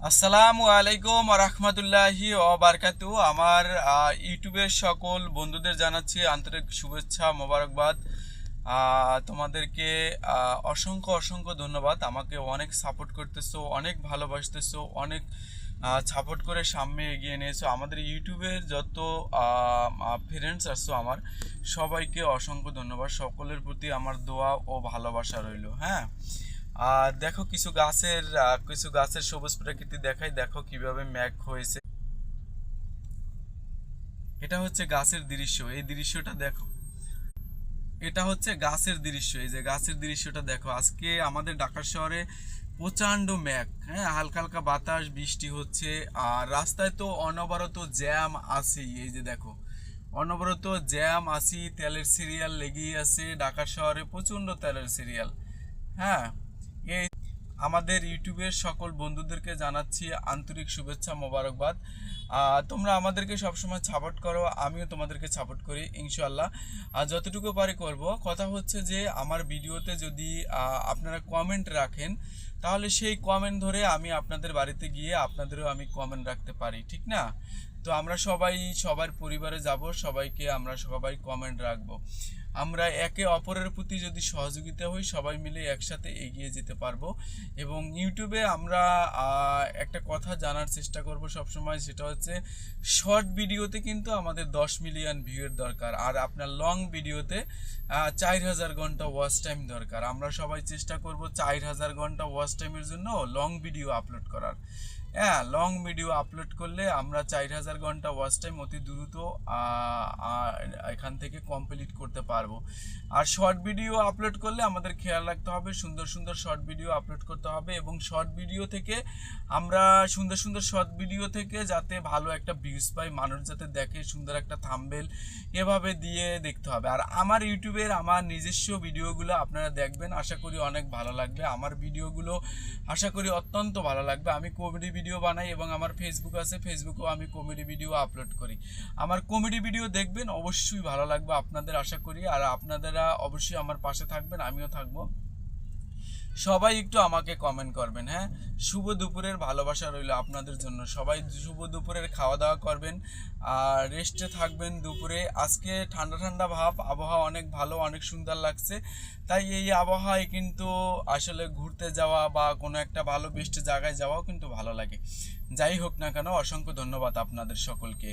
আসসালামু আলাইকুম রহমতুল্লাহি ও বারকাতু। আমার ইউটিউবের সকল বন্ধুদের জানাচ্ছি আন্তরিক শুভেচ্ছা, মোবারকবাদ। তোমাদেরকে অসংখ্য অসংখ্য ধন্যবাদ। আমাকে অনেক সাপোর্ট করতেছো, অনেক ভালোবাসতেছো, অনেক সাপোর্ট করে সামনে এগিয়ে নিয়েছো। আমাদের ইউটিউবের যত ফ্রেন্ডস আসছো আমার সবাইকে অসংখ্য ধন্যবাদ। সকলের প্রতি আমার দোয়া ও ভালোবাসা রইল। হ্যাঁ, আর দেখো কিছু গাছের সবুজ প্রকৃতি দেখাই। দেখো কিভাবে মেঘ হয়েছে। এটা হচ্ছে গাছের দৃশ্য, এই দৃশ্যটা দেখো। এটা হচ্ছে গাছের দৃশ্য, এই যে গাছের দৃশ্যটা দেখো। আজকে আমাদের ঢাকা শহরে প্রচণ্ড মেঘ, হ্যাঁ, হালকা হালকা বাতাস, বৃষ্টি হচ্ছে। আর রাস্তায় তো অনবরত জ্যাম আছেই। এই যে দেখো, অনবরত জ্যাম আছি, তেলের সিরিয়াল লেগেই আছে। ঢাকা শহরে প্রচণ্ড তেলের সিরিয়াল। হ্যাঁ, এই আমাদের ইউটিউবের সকল বন্ধুদেরকে জানাচ্ছি আন্তরিক শুভেচ্ছা, মোবারকবাদ। তোমরা আমাদেরকে সবসময় সাপোর্ট করো, আমিও তোমাদেরকে সাপোর্ট করি ইনশাল্লাহ। আর যতটুকু পারি করব। কথা হচ্ছে যে আমার ভিডিওতে যদি আপনারা কমেন্ট রাখেন, তাহলে সেই কমেন্ট ধরে আমি আপনাদের বাড়িতে গিয়ে আপনাদেরও আমি কমেন্ট রাখতে পারি, ঠিক না? তো আমরা সবাই সবার পরিবারে যাব, সবাইকে আমরা সবাই কমেন্ট রাখবো। আমরা একে অপরের প্রতি যদি সহযোগিতা হই, সবাই মিলে একসাথে এগিয়ে যেতে পারবো। এবং ইউটিউবে আমরা একটা কথা জানার চেষ্টা করব সবসময়, সেটা হচ্ছে শর্ট ভিডিওতে কিন্তু আমাদের 10 মিলিয়ন ভিউয়ের দরকার, আর আপনার লং ভিডিওতে 4000 ঘন্টা ওয়াচ টাইম দরকার। আমরা সবাই চেষ্টা করব 4000 ঘন্টা ওয়াচ টাইমের জন্য লং ভিডিও আপলোড করার। হ্যাঁ, লং ভিডিও আপলোড করলে আমরা 4000 ঘন্টা ওয়াচ টাইম অতি দ্রুত এখান থেকে কমপ্লিট করতে পারবো। আর শর্ট ভিডিও আপলোড করলে আমাদের খেয়াল রাখতে হবে, সুন্দর সুন্দর শর্ট ভিডিও আপলোড করতে হবে। এবং শর্ট ভিডিও থেকে আমরা সুন্দর সুন্দর শর্ট ভিডিও থেকে যাতে ভালো একটা ভিউজ পাই, মানুষ যাতে দেখে, সুন্দর একটা থাম্বনেল এভাবে দিয়ে দেখতে হবে। আর আমার ইউটিউবের আমার নিজস্ব ভিডিওগুলো আপনারা দেখবেন, আশা করি অনেক ভালো লাগবে। আমার ভিডিওগুলো আশা করি অত্যন্ত ভালো লাগবে। আমি কমেডি ভিডিও বানাই এবং আমার ফেসবুক আছে, ফেসবুকেও আমি কমেডি ভিডিও আপলোড করি। আমার কমেডি ভিডিও দেখবেন, অবশ্যই ভালো লাগবে আপনাদের আশা করি। আর আপনারা অবশ্যই আমার পাশে থাকবেন, আমিও থাকবো। সবাই একটু আমাকে কমেন্ট করবেন। হ্যাঁ, শুভ দুপুরের ভালোবাসা রইল আপনাদের জন্য। সবাই শুভ দুপুরের খাওয়া দাওয়া করবেন আর রেস্টে থাকবেন দুপুরে। আজকে ঠান্ডা ঠান্ডা ভাব, আবহাওয়া অনেক ভালো, অনেক সুন্দর লাগছে। তাই এই আবহাওয়ায় কিন্তু আসলে ঘুরতে যাওয়া বা কোনো একটা ভালো বেস্ট জায়গায় যাওয়াও কিন্তু ভালো লাগে। যাই হোক না কেন, অসংখ্য ধন্যবাদ আপনাদের সকলকে।